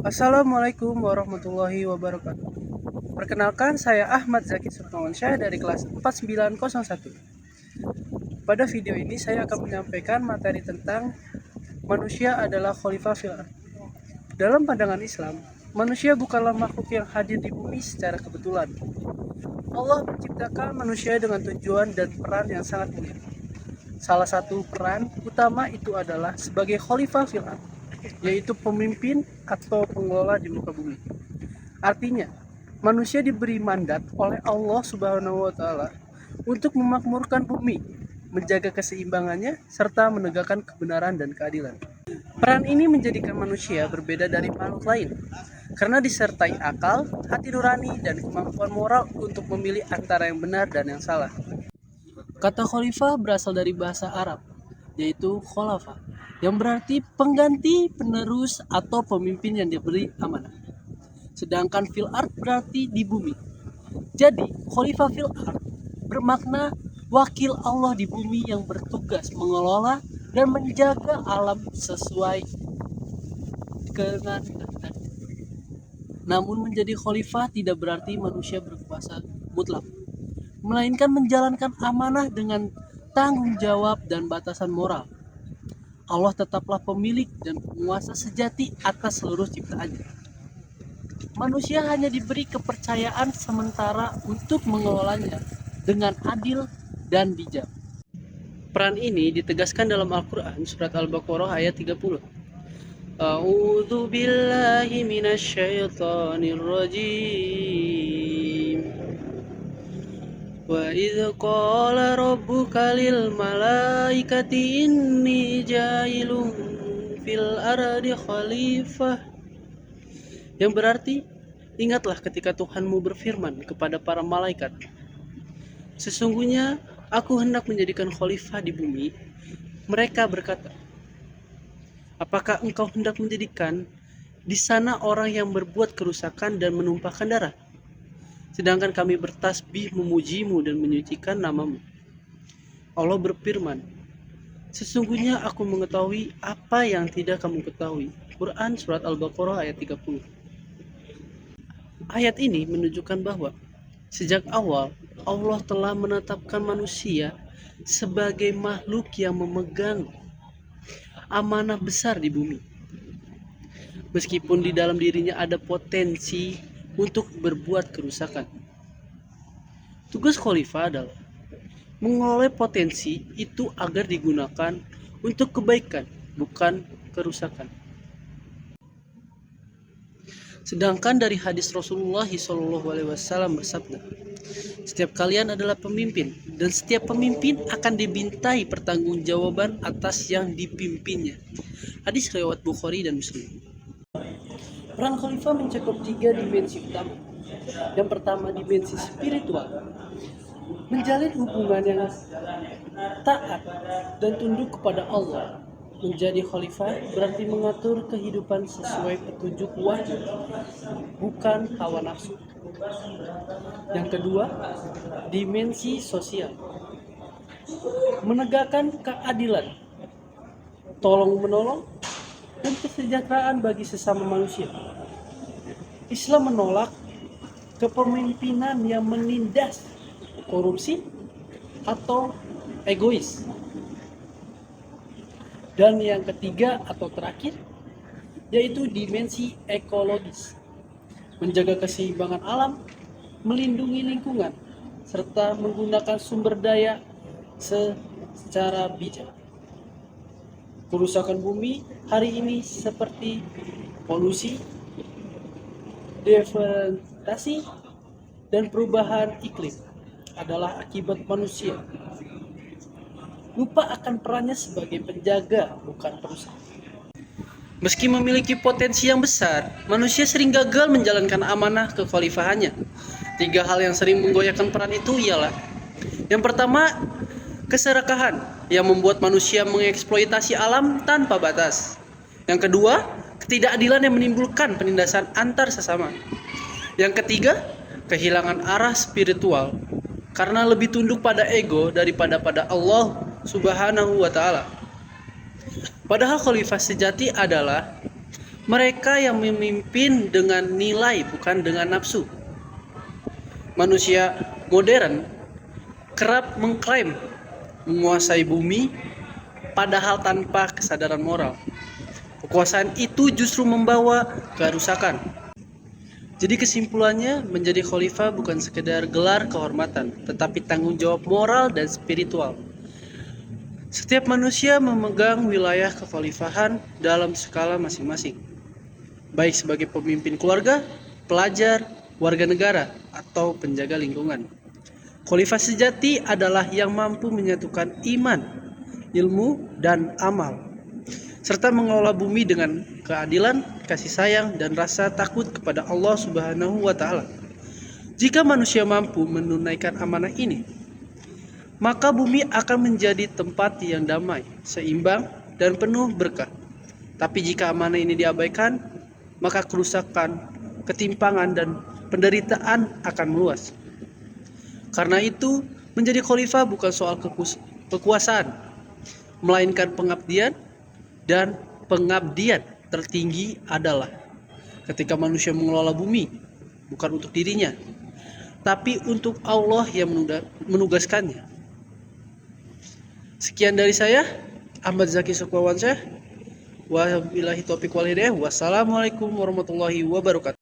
Assalamualaikum warahmatullahi wabarakatuh. Perkenalkan, saya Ahmad Zaki Surnawansyah dari kelas 4901. Pada video ini saya akan menyampaikan materi tentang manusia adalah khalifah fil ardh. Dalam pandangan Islam, manusia bukanlah makhluk yang hadir di bumi secara kebetulan. Allah menciptakan manusia dengan tujuan dan peran yang sangat mulia. Salah satu peran utama itu adalah sebagai khalifah fil ardh, yaitu pemimpin atau pengelola di muka bumi. Artinya, manusia diberi mandat oleh Allah Subhanahu wa taala untuk memakmurkan bumi, menjaga keseimbangannya serta menegakkan kebenaran dan keadilan. Peran ini menjadikan manusia berbeda dari makhluk lain karena disertai akal, hati nurani, dan kemampuan moral untuk memilih antara yang benar dan yang salah. Kata khalifah berasal dari bahasa Arab, yaitu khulafa, yang berarti pengganti, penerus, atau pemimpin yang diberi amanah. Sedangkan fil ard berarti di bumi. Jadi, khalifah fil ard bermakna wakil Allah di bumi yang bertugas mengelola dan menjaga alam sesuai dengan kehendak. Namun menjadi khalifah tidak berarti manusia berkuasa mutlak, melainkan menjalankan amanah dengan tanggung jawab dan batasan moral. Allah tetaplah pemilik dan penguasa sejati atas seluruh ciptaannya. Manusia hanya diberi kepercayaan sementara untuk mengelolanya dengan adil dan bijak. Peran ini ditegaskan dalam Al-Quran surat Al-Baqarah ayat 30. A'udzu billahi minasyaitonir rajim. Wa idz qala rabbuka lil malaikati inni ja'ilun fil ardi khalifah, yang berarti ingatlah ketika Tuhanmu berfirman kepada para malaikat, sesungguhnya aku hendak menjadikan khalifah di bumi. Mereka berkata, apakah engkau hendak menjadikan di sana orang yang berbuat kerusakan dan menumpahkan darah? Sedangkan kami bertasbih memujimu dan menyucikan namamu. Allah berfirman, sesungguhnya aku mengetahui apa yang tidak kamu ketahui. Quran surat Al-Baqarah ayat 30. Ayat ini menunjukkan bahwa sejak awal Allah telah menetapkan manusia sebagai makhluk yang memegang amanah besar di bumi. Meskipun di dalam dirinya ada potensi untuk berbuat kerusakan. Tugas khalifah adalah mengelola potensi itu agar digunakan untuk kebaikan, bukan kerusakan. Sedangkan dari hadis Rasulullah SAW bersabda, setiap kalian adalah pemimpin, dan setiap pemimpin akan dibintai pertanggungjawaban atas yang dipimpinnya. Hadis riwayat Bukhari dan Muslim. Peran khalifah mencakup 3 dimensi utama. Yang pertama, dimensi spiritual, menjalin hubungan yang taat dan tunduk kepada Allah. Menjadi khalifah berarti mengatur kehidupan sesuai petunjuk wahyu, bukan hawa nafsu. Yang kedua, dimensi sosial, menegakkan keadilan, tolong menolong, dan kesejahteraan bagi sesama manusia. Islam menolak kepemimpinan yang menindas korupsi atau egois. Dan yang ketiga atau terakhir, yaitu dimensi ekologis, menjaga keseimbangan alam, melindungi lingkungan, serta menggunakan sumber daya secara bijak. Kerusakan bumi hari ini seperti polusi, deforestasi, dan perubahan iklim adalah akibat manusia lupa akan perannya sebagai penjaga, bukan perusak. Meski memiliki potensi yang besar, manusia sering gagal menjalankan amanah kekhalifahannya. 3 hal yang sering menggoyahkan peran itu ialah: yang pertama, keserakahan yang membuat manusia mengeksploitasi alam tanpa batas. Yang kedua, ketidakadilan yang menimbulkan penindasan antar sesama. Yang ketiga, kehilangan arah spiritual karena lebih tunduk pada ego daripada pada Allah Subhanahu wa taala. Padahal khalifah sejati adalah Mereka yang memimpin dengan nilai bukan dengan nafsu. Manusia modern kerap mengklaim menguasai bumi padahal tanpa kesadaran moral. Kekuasaan itu justru membawa kerusakan. Jadi kesimpulannya, menjadi khalifah bukan sekedar gelar kehormatan, tetapi tanggung jawab moral dan spiritual. Setiap manusia memegang wilayah kekhalifahan dalam skala masing-masing, baik sebagai pemimpin keluarga, pelajar, warga negara, atau penjaga lingkungan. Khalifah sejati adalah yang mampu menyatukan iman, ilmu, dan amal, serta mengelola bumi dengan keadilan, kasih sayang, dan rasa takut kepada Allah Subhanahu wa Ta'ala. Jika manusia mampu menunaikan amanah ini, maka bumi akan menjadi tempat yang damai, seimbang, dan penuh berkah. Tapi jika amanah ini diabaikan, maka kerusakan, ketimpangan, dan penderitaan akan meluas. Karena itu, menjadi khalifah bukan soal kekuasaan, melainkan pengabdian, dan pengabdian tertinggi adalah ketika manusia mengelola bumi, bukan untuk dirinya, tapi untuk Allah yang menugaskannya. Sekian dari saya, Ahmad Zaki Sukmawansyah. Wabillahi taufiq wal hidayah. Wassalamualaikum warahmatullahi wabarakatuh.